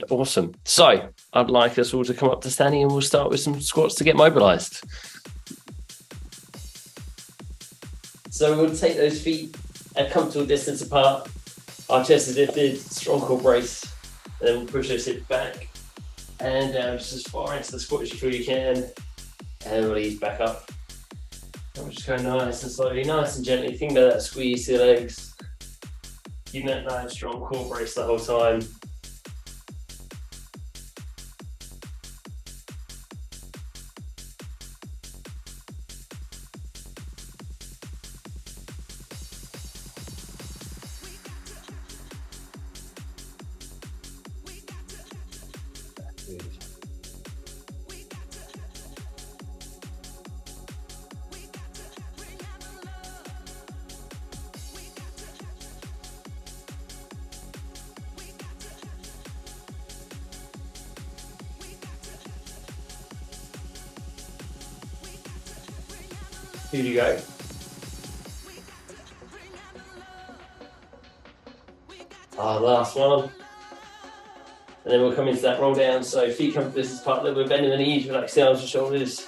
and awesome. So I'd like us all to come up to standing and we'll start with some squats to get mobilized. So we'll take those feet a comfortable distance apart. Our chest is lifted, strong core brace. And then we'll push those hips back and down just as far into the squat as you feel you can. And we'll ease back up. And we'll just go nice and slowly, nice and gently. Think about that squeeze to your legs. Keeping that nice strong core brace the whole time. Here you go. Last one. And then we'll come into that roll down. So feet come to this part, a little bit bending the knees, relax the arms and shoulders.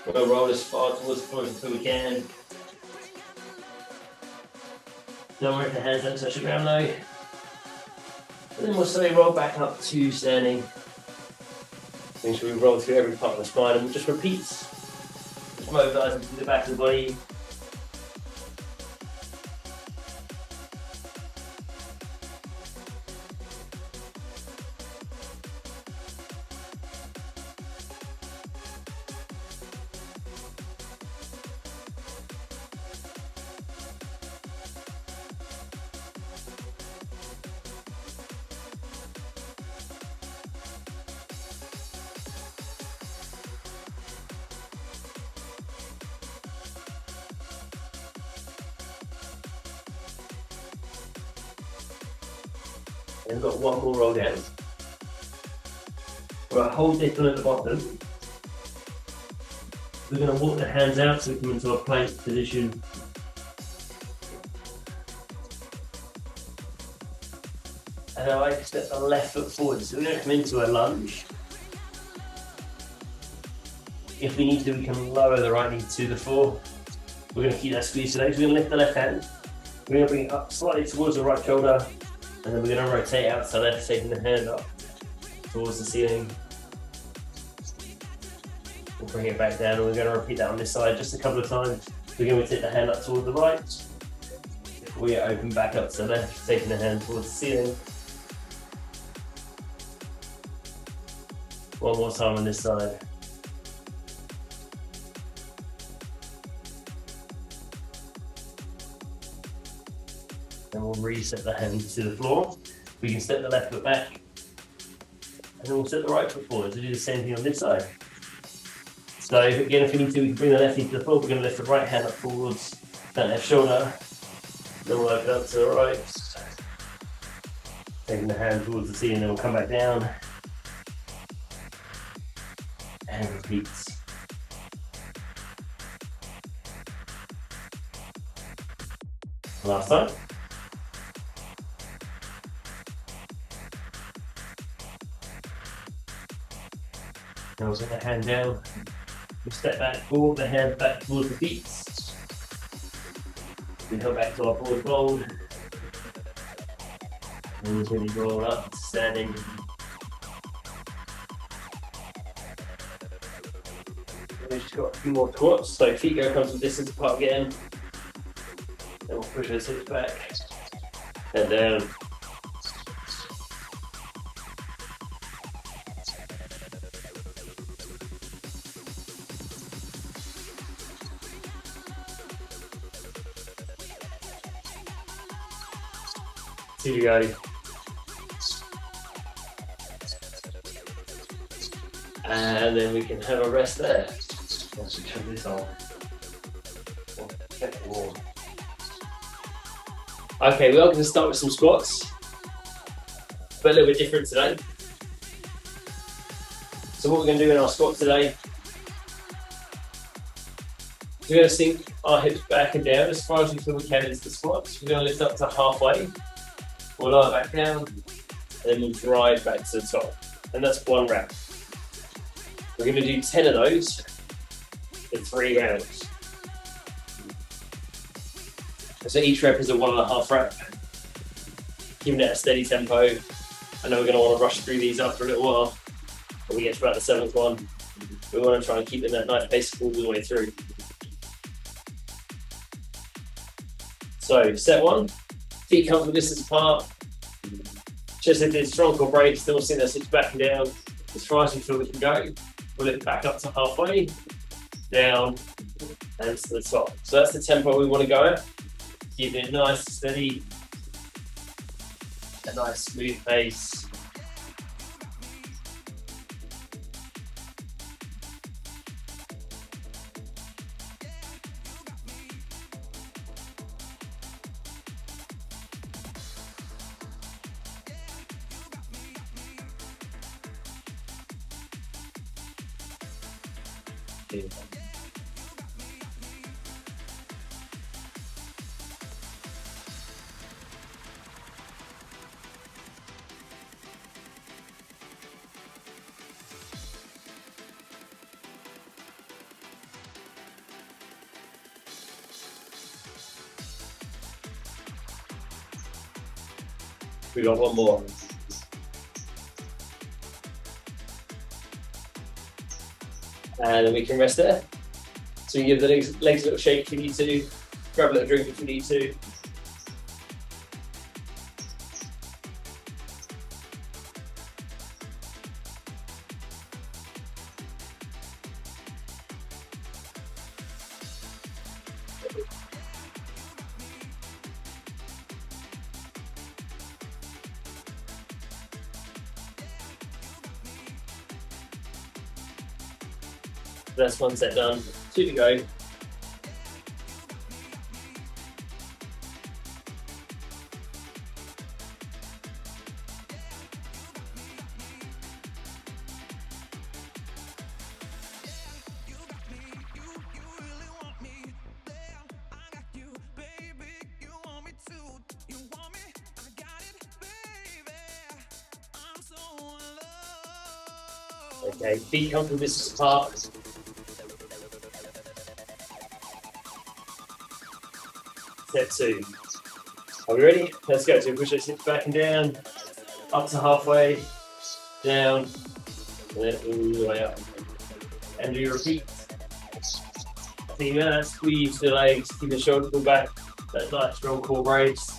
We'll roll as far towards the floor until we can. Don't worry if the hands don't touch the ground though. And then we'll slowly roll back up to standing. Make sure we roll through every part of the spine and we'll just repeat. Mobilising through the back of the body. And we've got one more roll down. We're going to hold this one at the bottom. We're going to walk the hands out so we come into a plank position. And I like to step the left foot forward. So we're going to come into a lunge. If we need to, we can lower the right knee to the floor. We're going to keep that squeeze today. So we're going to lift the left hand. We're going to bring it up slightly towards the right shoulder. And then we're going to rotate out to the left, taking the hand up towards the ceiling. We'll bring it back down and we're going to repeat that on this side just a couple of times. We're going to take the hand up towards the right. We open back up to the left, taking the hand towards the ceiling. One more time on this side. Then we'll reset the hand to the floor. We can step the left foot back. And then we'll step the right foot forward to do the same thing on this side. So again, if we need to, we can bring the left knee to the floor. We're going to lift the right hand up towards that left shoulder. Then we'll open up to the right. Taking the hand towards the ceiling, then we'll come back down. And repeat. Last time. Now we'll set the hand down. We'll step back forward, the hand back towards the feet. We come back to our forward fold. And then we roll up, standing. We've just got a few more squats, so feet go come some distance apart again. Then we'll push those hips back and down. Here we go. And then we can have a rest there. Once we turn this on. Okay, we are going to start with some squats, but a little bit different today. So what we're going to do in our squat today, we're going to sink our hips back and down as far as we feel we can into the squats. We're going to lift up to halfway. We'll lie back down, and then we'll drive back to the top. And that's 1 rep. We're going to do 10 of those in 3 rounds. So each rep is a 1.5 rep. Keeping it at a steady tempo. I know we're going to want to rush through these after a little while. When we get to about the 7th one, we want to try and keep in that nice pace all the way through. So set 1, feet comfortable distance apart. Chest lifted, strong core break, still seeing that sits back and down. As far as we feel we can go. We'll lift back up to halfway, down, and to the top. So that's the tempo we want to go at. Keeping it nice, steady, a nice smooth pace. We got 1 more. And then we can rest there. So you give the legs a little shake if you need to, grab a little drink if you need to. That's 1 set done, 2 to go. Okay, feet comfortable distance apart. Step 2. Are we ready? Let's go. So push those hips back and down, up to halfway, down, and then all the way up. And do your repeat. I think that squeeze the legs, keep the shoulders pulled back, that nice strong core brace.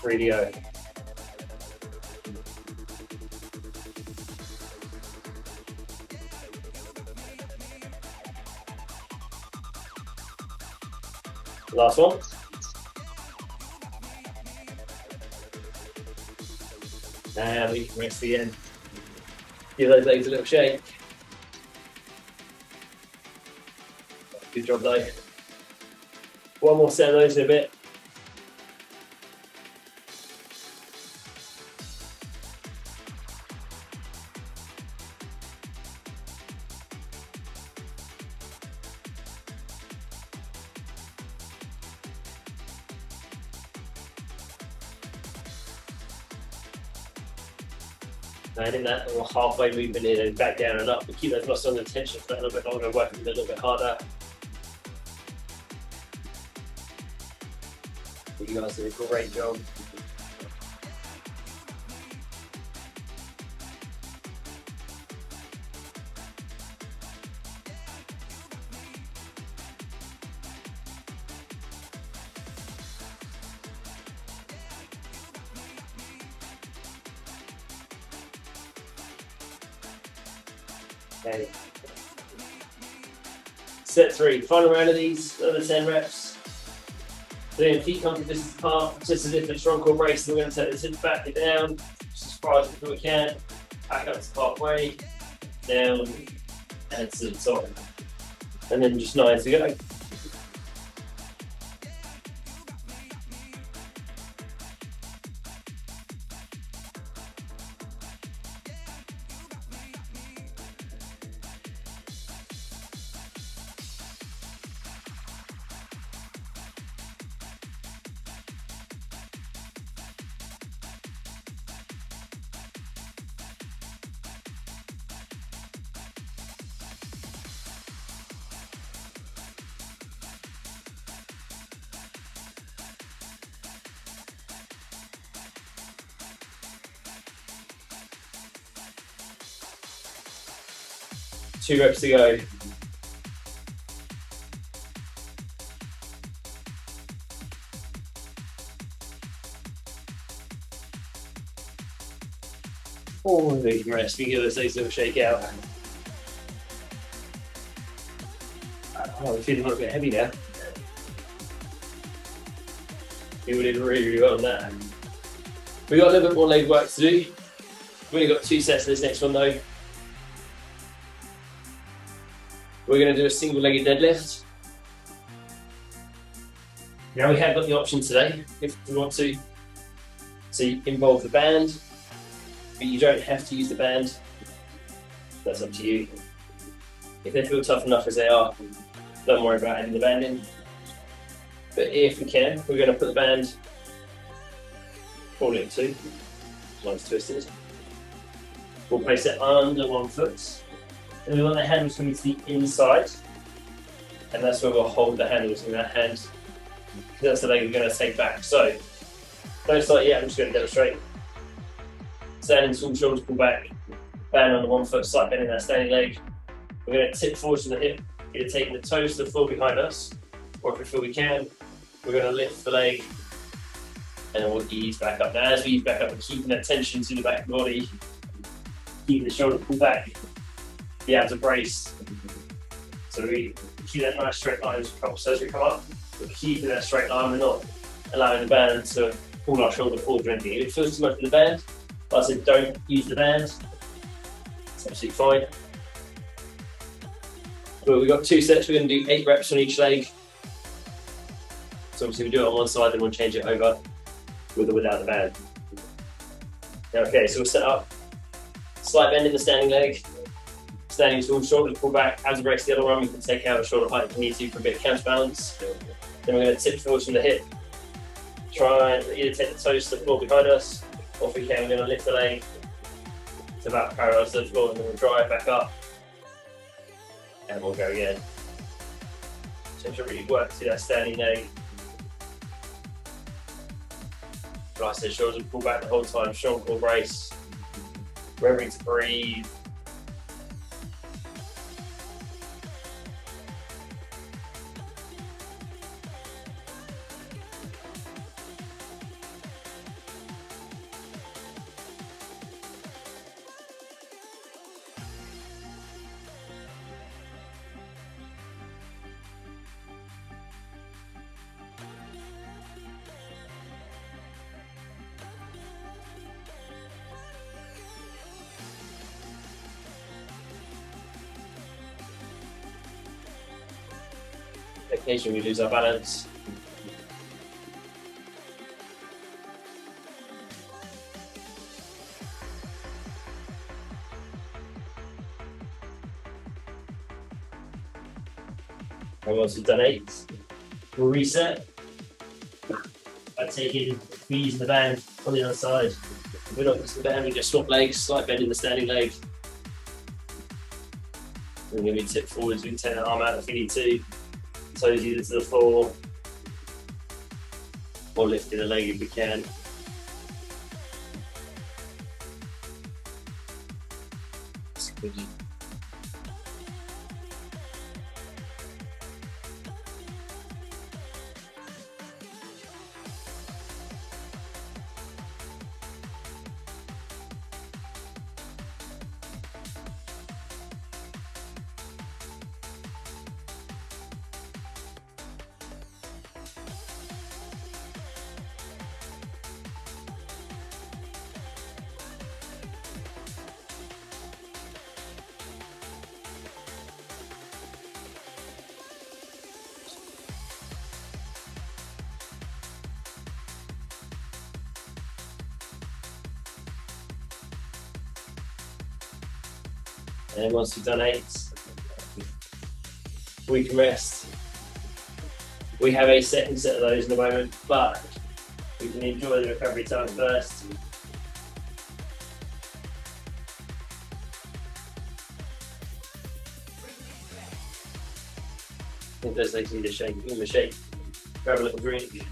Radio. Last one. And we can rest again. Give those legs a little shake. Good job though. 1 more set of those in a bit. And in that little halfway movement in and back down and up, we keep those muscles under tension for that a little bit longer, working a little bit harder. You guys did a great job. Okay. Set 3, final round of these, another 10 reps. So then feet comfortable distance apart, just as if a strong core brace. So we're going to take the hips back and down, just as far as we can. Back up to halfway, down, and to the top. And then just 9 to go. Two reps to go. Oh, big rest. We give those legs a little shake out. Oh, we're feeling a little bit heavy now. We did really well on that. We got a little bit more leg work to do. We've only got 2 sets of this next one though. We're going to do a single-legged deadlift. Now we have got the option today, if we want to involve the band, but you don't have to use the band. That's up to you. If they feel tough enough as they are, don't worry about adding the band in. But if we can, we're going to put the band probably at 2. Mine's twisted. We'll place it under 1 foot. And we want the handles coming to the inside, and that's where we'll hold the handles in that hand. That's the leg we're going to take back. So, don't start yet, I'm just going to demonstrate. Standing tall, shoulders pull back, band on the 1 foot, slight bend in that standing leg. We're going to tip forward to the hip, either taking the toes to the floor behind us, or if we feel we can, we're going to lift the leg, and then we'll ease back up. Now, as we ease back up, we're keeping that tension to the back of the body, keeping the shoulder pulled back. The abs are braced, so we keep that nice straight line as we come. So as we come up, we're keeping that straight line. We're not allowing the band to pull our shoulder forward or anything. If it feels too much for the band, like I said, don't use the band. It's absolutely fine. But we've got 2 sets. We're going to do 8 reps on each leg. So obviously we do it on one side, then we'll change it over with or without the band. Okay, so we'll set up. Slight bend in the standing leg. Standing tall, shoulders pull back, abs brace the other one. We can take out a shoulder height if we need to for a bit of counterbalance. Then we're going to tip forward from the hip. Try and either take the toes to the floor behind us, or if we can, we're going to lift the leg to about parallel to the floor, and then we'll drive back up. And we'll go again. So to really work through that standing leg. Like I said, shoulders pull back the whole time, strong core brace. Remembering to breathe. Occasionally we lose our balance. And once we've done 8, we'll reset by taking, we use the band on the other side. If we're not using the band, we just swap legs, slight bend in the standing leg. We're going to be tipped forwards, we can take the arm out if we need to. Toes either to the floor or lifting the leg if we can. And then once we've done 8, we can rest. We have a second set of those in a moment, but we can enjoy the recovery time first. I think those legs need a shake. Give them a shake. Grab a little drink.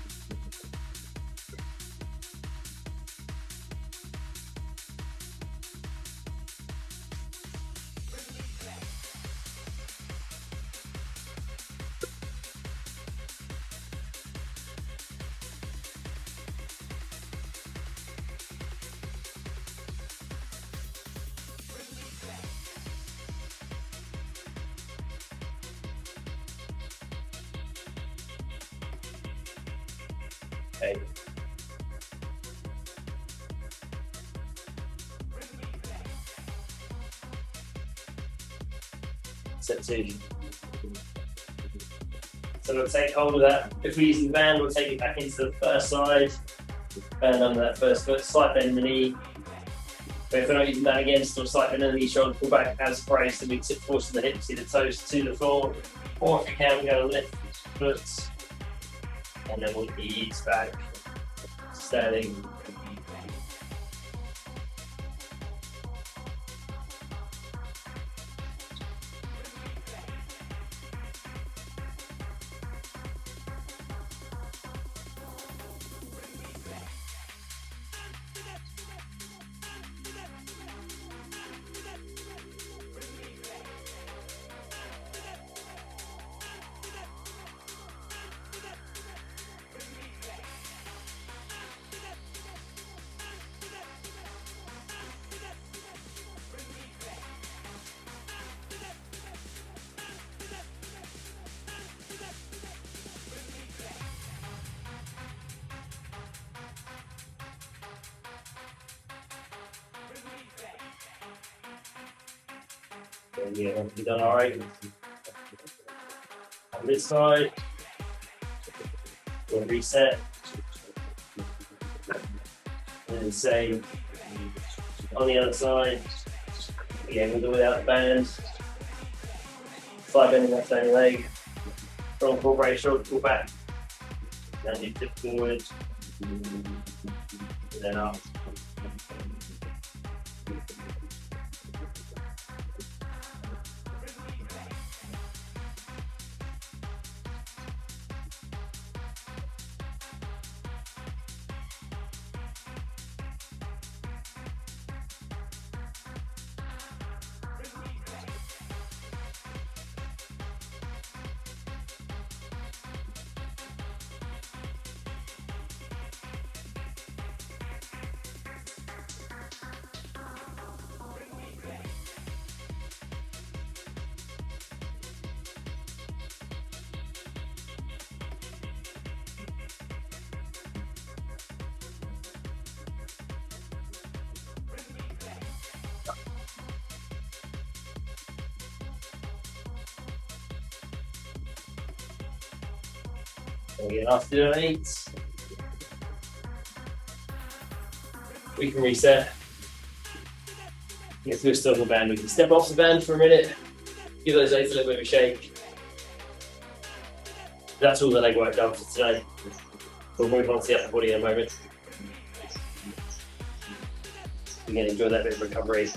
Okay. Set 2. So we'll take hold of that. If we're using the band, we'll take it back into the first side. Band under that first foot, slight bend in the knee. But if we're not using that again, still slight bend in the knee, shoulder pull back as braced, and we tip forcing the hips, see the toes to the floor. Or if you can, we're going to lift foot. And then we'll ease back, standing. Yeah, we've done all right. On this side, we'll reset. And then same on the other side. Again, we'll do without the band. Slight bend in that standing leg. Strong core brace, shoulder pull back. Then you tip forward. And then up. Again, after doing 8, we can reset. If we're still on the band, we can step off the band for a minute, give those legs a little bit of a shake. That's all the leg work done for today. We'll move on to the upper body in a moment. Again, enjoy that bit of recovery.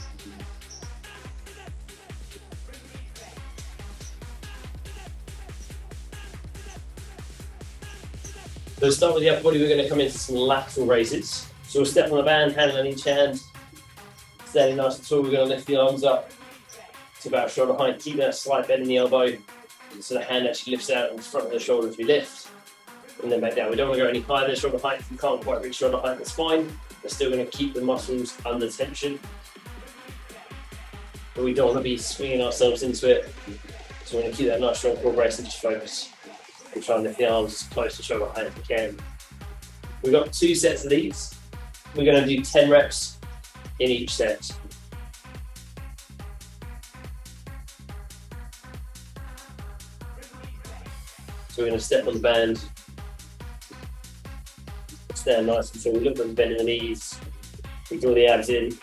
So to start with the upper body, we're going to come into some lateral raises. So we'll step on the band, hand on each hand, standing nice and tall. We're going to lift the arms up to about shoulder height, keep that slight bend in the elbow, so the hand actually lifts out in front of the shoulder as we lift, and then back down. We don't want to go any higher than shoulder height. If you can't quite reach shoulder height, that's fine. We're still going to keep the muscles under tension, but we don't want to be swinging ourselves into it. So we're going to keep that nice strong core brace and just focus. And try and lift the arms as close to shoulder height as we can. We've got 2 sets of these. We're going to do 10 reps in each set. So we're going to step on the band, stand nice until we look at the bend in the knees, we draw the abs in,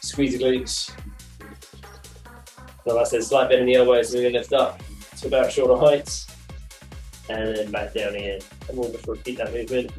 squeeze the glutes, So like I said, slight bend in the elbows, and we're going to lift up to about shoulder height, and then back down again. And we'll just repeat that movement.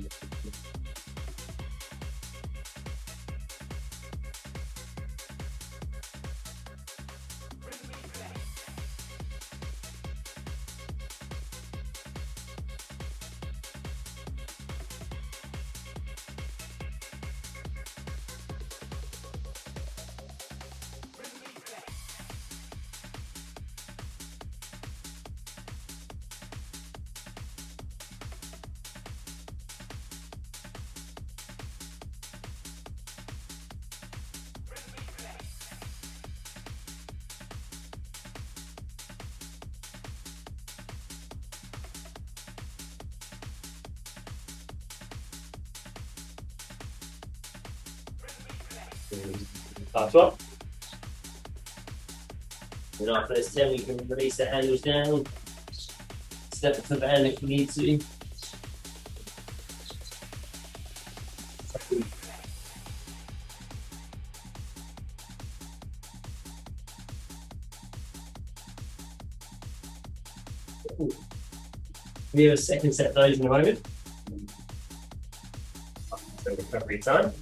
Last one. And after this 10, we can release the handles down, step to the band if we need to. We have a second set of those in a moment. So recovery time.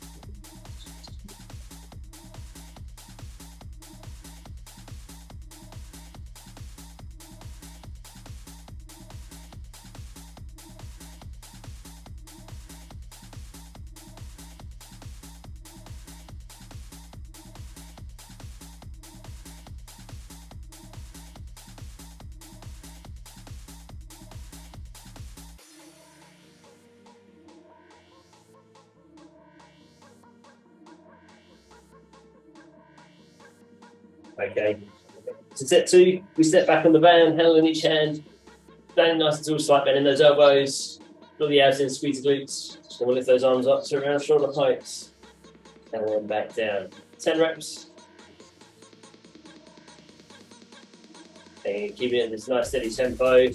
Okay. So set 2, we step back on the band, handle in each hand, standing nice and tall, slight bend in those elbows, draw the abs in, squeeze the glutes. Then we'll lift those arms up to around shoulder height, and then back down. 10 reps. And keep it in this nice steady tempo.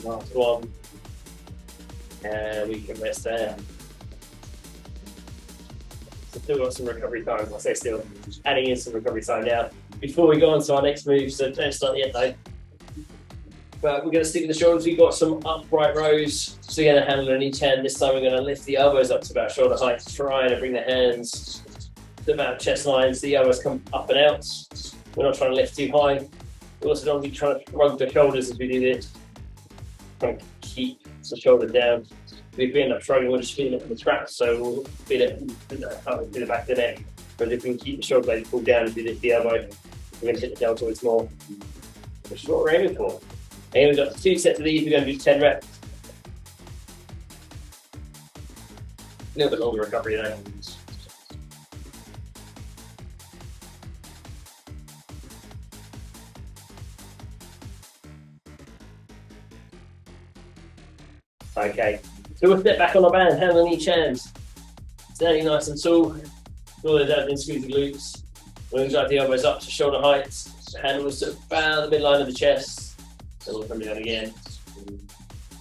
Last one. And we can rest there. So still got some recovery time. I say still, adding in some recovery time now. Before we go on to our next move, so don't start yet though. But we're going to stick with the shoulders. We've got some upright rows. So we're going to handle on each hand. This time we're going to lift the elbows up to about shoulder height. Trying to bring the hands to about chest lines. The elbows come up and out. We're not trying to lift too high. We also don't want to be trying to rug the shoulders as we do this. Trying to keep the shoulder down. If we end up struggling, we'll just feel it in the traps, so we'll feel it through the back of the neck. But if we can keep the shoulder blade pulled down as we lift the elbow, we're going to hit the deltoids more, which is what we're aiming for. And we've got 2 sets of these, we're going to do 10 reps. A little bit longer recovery though. Okay, so we'll step back on the band, hand on each hand. Standing nice and tall. Draw those abs in, squeeze the glutes. We'll drive the elbows up to shoulder height. Handles to about the midline of the chest. Then we'll come down again.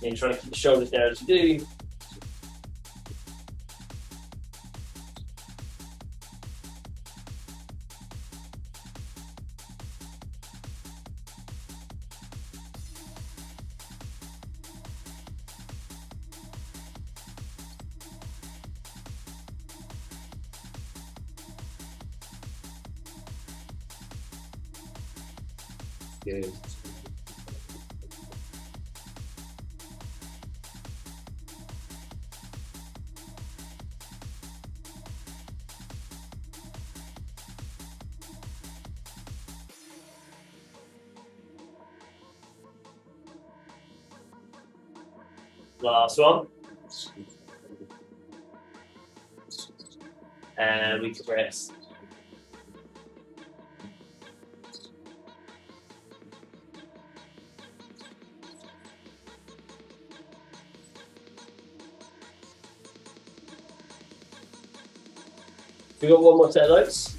Then trying to keep the shoulders down as you do. Good. Last one. And we can rest. We got one more set of those.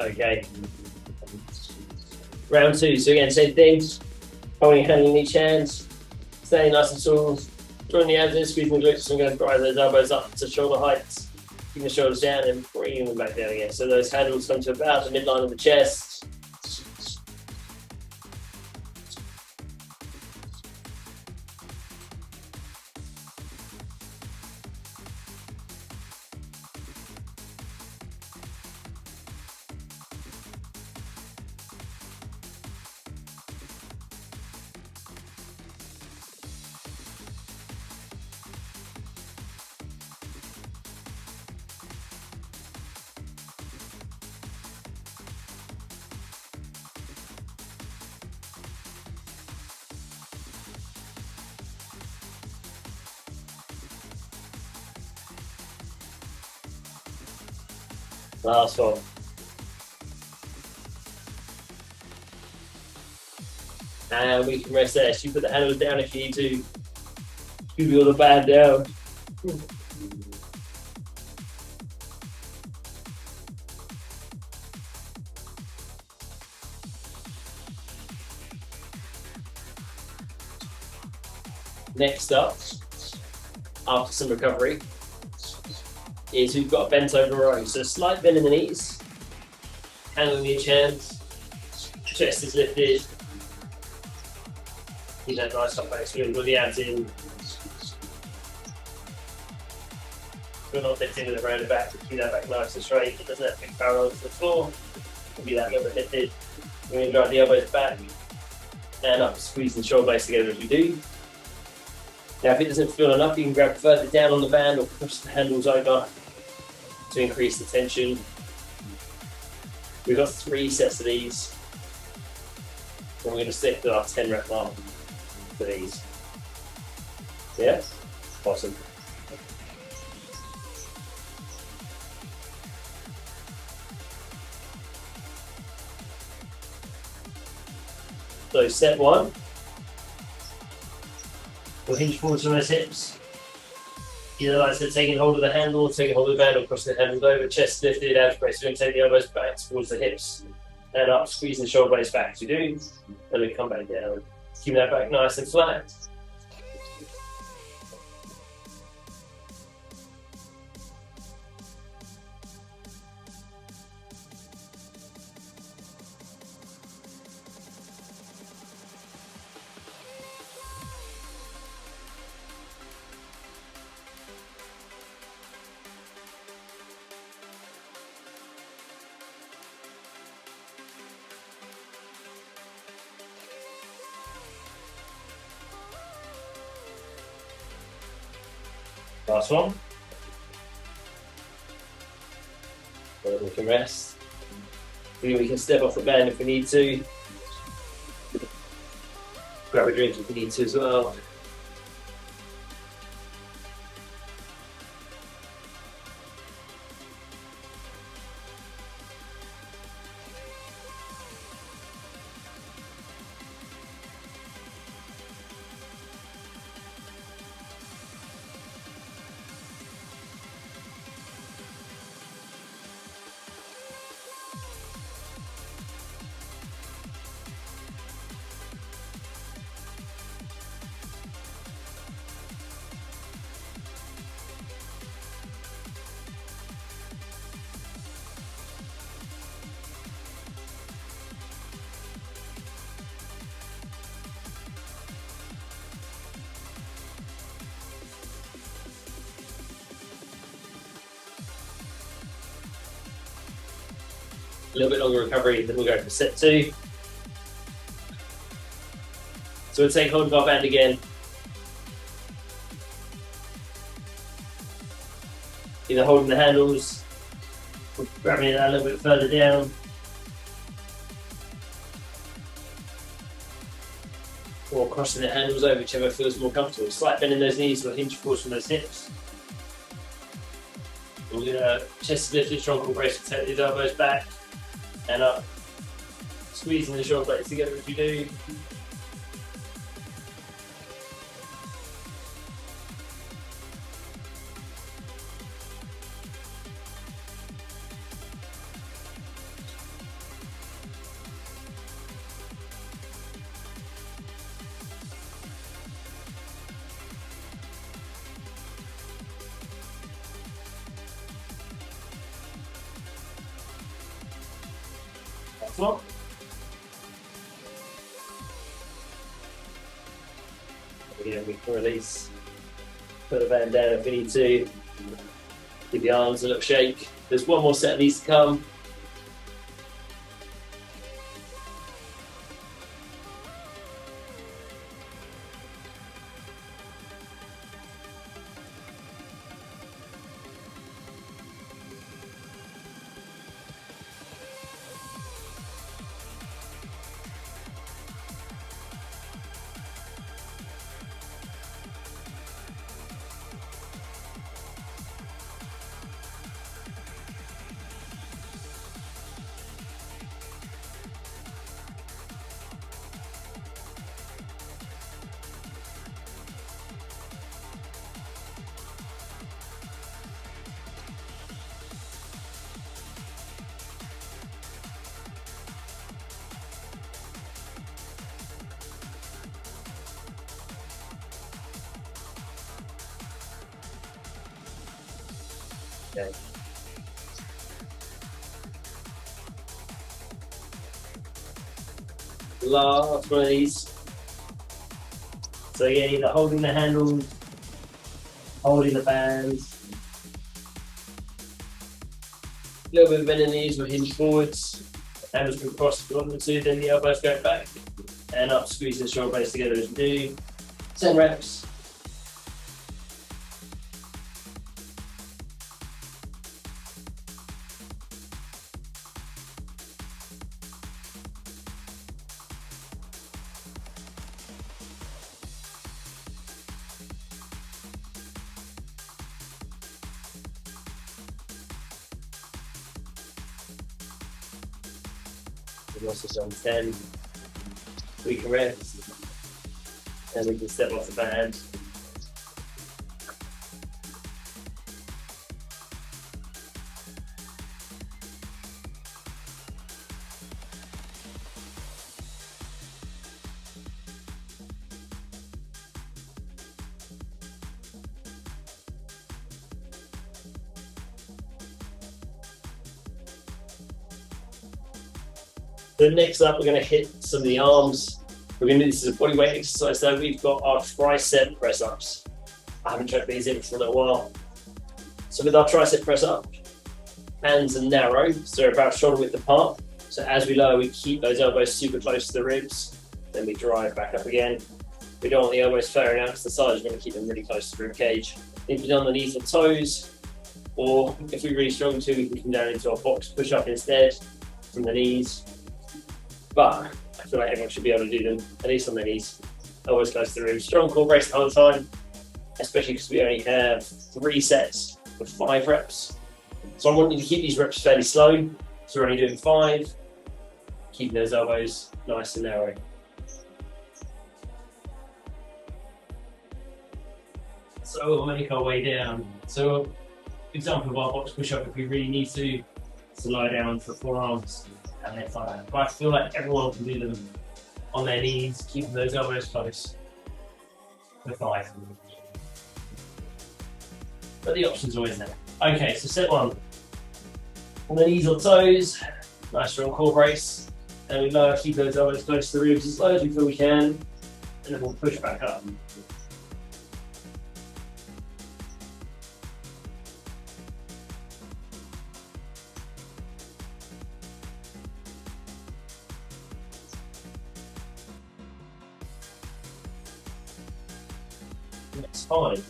Okay. Round two. So again, same thing. Holding your hand in each hand, staying nice and tall. Drawing the abs in, squeezing the glutes. I'm going to drive those elbows up to shoulder height. Keep the shoulders down and bringing them back down again. So those handles come to about the midline of the chest. Last one. And we can rest there. So you put the handles down if you need to. Scoop all the band down. Next up, after some recovery, is we've got a bent over row. So a slight bend in the knees, hand on each hand, chest is lifted. Keep that nice up back, so we've got the abs in. We're not lifting with the round the back, keep that back nice and straight. It doesn't have to be parallel to the floor. We'll be that little bit lifted. We're going to drive the elbows back and up, squeezing the shoulder blades together as we do. Now, if it doesn't feel enough, you can grab further down on the band or push the handles over to increase the tension. We've got 3 sets of these. And we're going to stick to our 10 rep mark for these. Yeah? Awesome. So set 1. We'll hinge forwards from those hips. Either like I said, taking hold of the handle, taking hold of the band, or cross the handles over, chest lifted, abs pressed. We're going to take the elbows back towards the hips and up, squeezing the shoulder blades back as we do. Then we come back down. Keep that back nice and flat. Last one. Then we can rest. We can step off the band if we need to. Grab a drink if we need to as well. little bit longer recovery, then we'll go for set 2. So we'll take hold of our band again. Either holding the handles, or grabbing it a little bit further down. Or crossing the handles over, whichever feels more comfortable. Slight bend in those knees will hinge forward from those hips. We're going to chest lifted, strong core brace, take these elbows back and up. Squeezing the shoulder blades together as we do. Well, again, we can release, put the band down if we need to, give the arms a little shake. There's one more set of these to come. Okay. Last one of these. So again, either holding the handles, holding the bands. A little bit of bend in the knees will hinge forwards. Handles can cross if you want them to, then the elbows go back and up, squeeze the shoulder blades together as we do. 10 reps. We've also done 10. We can rest and we can step off the band. So next up, we're going to hit some of the arms. We're going to do this as a body weight exercise. So we've got our tricep press ups. I haven't checked these in for a little while. So with our tricep press up, hands are narrow, so about shoulder width apart. So as we lower, we keep those elbows super close to the ribs. Then we drive back up again. We don't want the elbows flaring out to the sides. We're going to keep them really close to the rib cage. If you're on the knees or toes, or if we really struggle to, we can come down into our box push up instead from the knees. But I feel like everyone should be able to do them, at least on their knees. Always close to the ribs. Strong core brace the whole time, especially because we only have 3 sets of 5 reps. So I'm wanting to keep these reps fairly slow. So we're only doing 5, keeping those elbows nice and narrow. So we'll make our way down. So example of our box push up, if we really need to lie down for forearms and left thigh. But I feel like everyone can do them on their knees, keeping those elbows close to the thigh. But the option's always there. Okay, so set 1. On the knees or toes, nice strong core brace. And we lower, keep those elbows close to the ribs as low as we feel we can. And then we'll push back up. 5.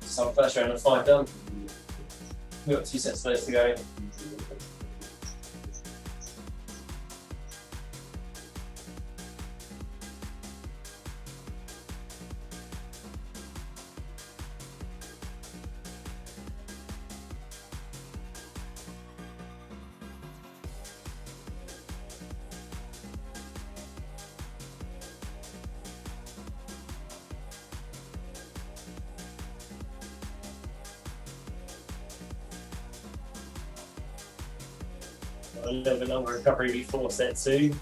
So first round of 5 done. We've got 2 sets of those to go. A little bit longer recovery before set 2.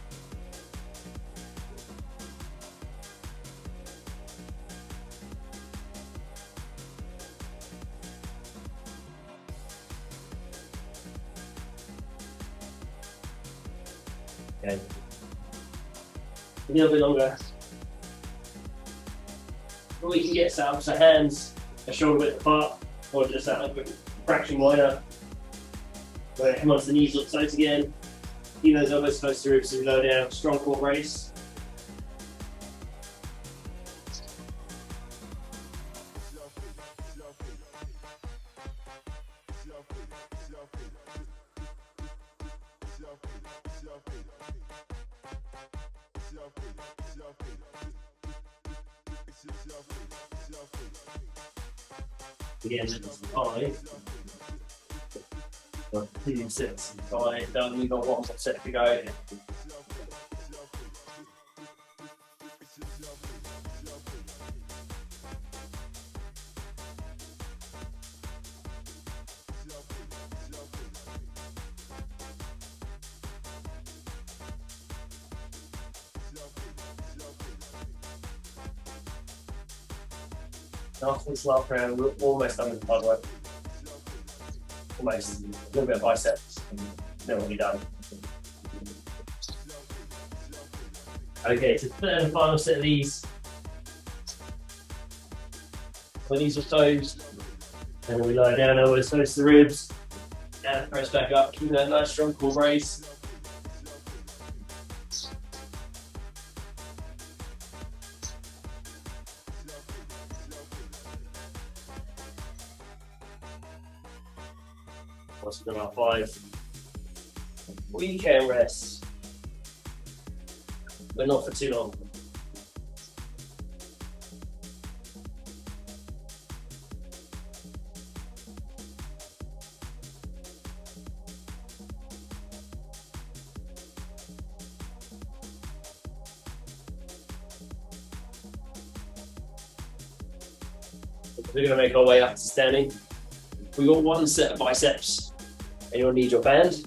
Okay. A little bit longer. We can get set up so hands are shoulder width apart, or just that a fraction wider. Where come onto the knees, look tight again. Keep those elbows close to ribs as we lower down. Strong core brace. Again, that's 5. 2 sets, 5 done. We've got 1 more set to go. After this last round, we're almost done with the hard work. Almost. A little bit of biceps, and then we'll be done. Okay, so third and final set of these. When these are toes, and then we lie down, elbows close to the ribs, and press back up, keeping that nice strong core brace. Once we've done our 5, we can rest, but not for too long. We're going to make our way up to standing. We've got 1 set of biceps. And you'll need your band.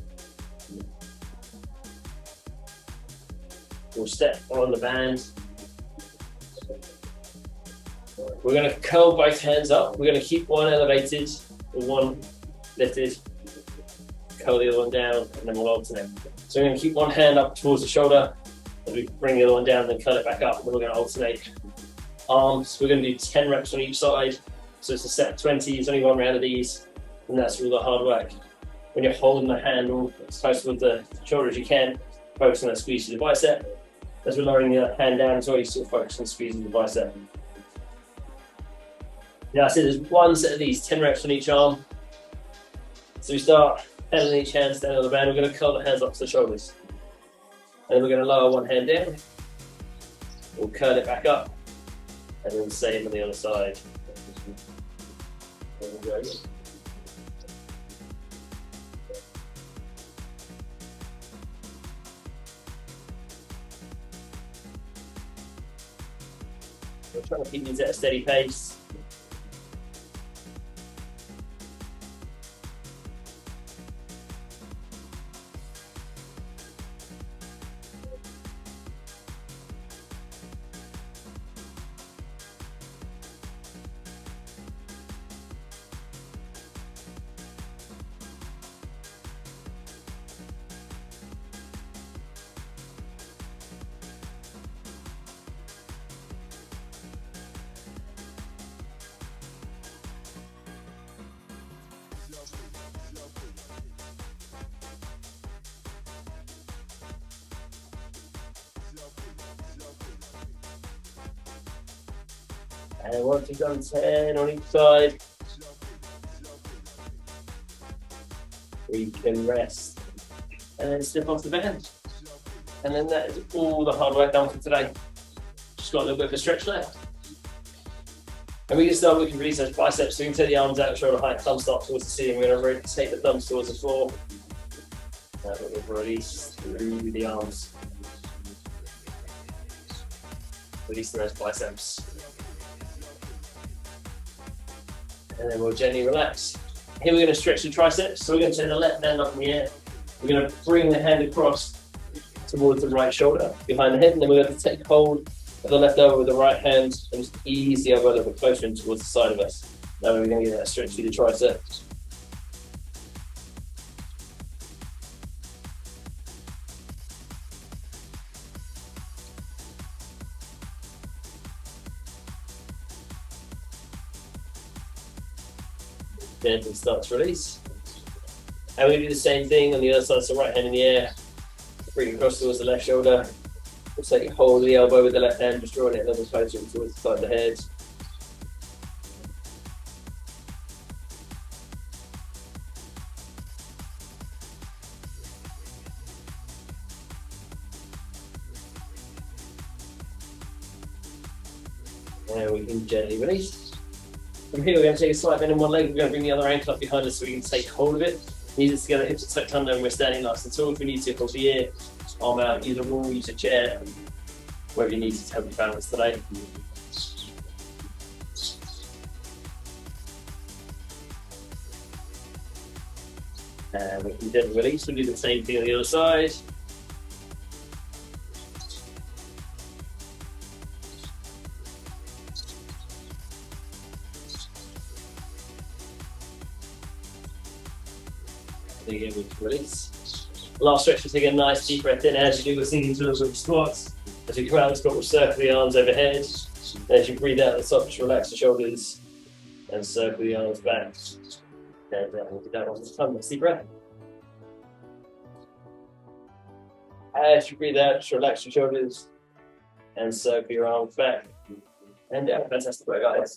We'll step on the band. We're going to curl both hands up. We're going to keep one elevated and one lifted. Curl the other one down, and then we'll alternate. So we're going to keep one hand up towards the shoulder, and we bring the other one down, then curl it back up, and we're going to alternate. Arms, we're going to do 10 reps on each side. So it's a set of 20, there's only 1 round of these, and that's all the hard work. When you're holding the handle as close with the shoulder as you can, focus on that squeeze of the bicep. As we're lowering the hand down as well, you sort of focus on squeezing the bicep. Now I said there's 1 set of these, 10 reps on each arm. So we start hand on each hand, stand on the band. We're going to curl the hands up to the shoulders. And then we're going to lower 1 hand down. We'll curl it back up. And then the same on the other side. There we go. We're trying to keep these at a steady pace. And once you've done 10 on each side, we can rest and then step off the band. And then that is all the hard work done for today. Just got a little bit of a stretch left. And we can start, we can release those biceps. So we can take the arms out, shoulder height, thumb start towards the ceiling. We're going to rotate the thumbs towards the floor. We've released through the arms. Releasing those biceps. And then we'll gently relax. Here we're going to stretch the triceps. So we're going to take the left hand up in the air. We're going to bring the hand across towards the right shoulder, behind the head, and then we're going to take hold of the left elbow with the right hand and just ease the elbow a little bit closer in towards the side of us. Now we're going to get that stretch through the triceps. Gently start to release. And we do the same thing on the other side, so right hand in the air, bring it across towards the left shoulder. We'll take hold of the elbow with the left hand, just drawing it a little closer towards the side of the head. And we can gently release. From here, we're going to take a slight bend in one leg. We're going to bring the other ankle up behind us so we can take hold of it. Knees are together, hips are tucked under, and we're standing nice and tall. If we need to, hold the ear, arm out, use a wall, use a chair, whatever you need to help you balance today. And we can gently release. We'll do the same thing on the other side. And again, we can release. Last stretch, we'll take a nice deep breath in. As you do, we're sinking into a little bit of squats. As we come out of the squat, we'll circle the arms overhead. And as you breathe out at the top, just relax the shoulders and circle the arms back. And we'll do that one more time. Nice deep breath. As you breathe out, just relax your shoulders and circle your arms back. And down. Fantastic work, guys.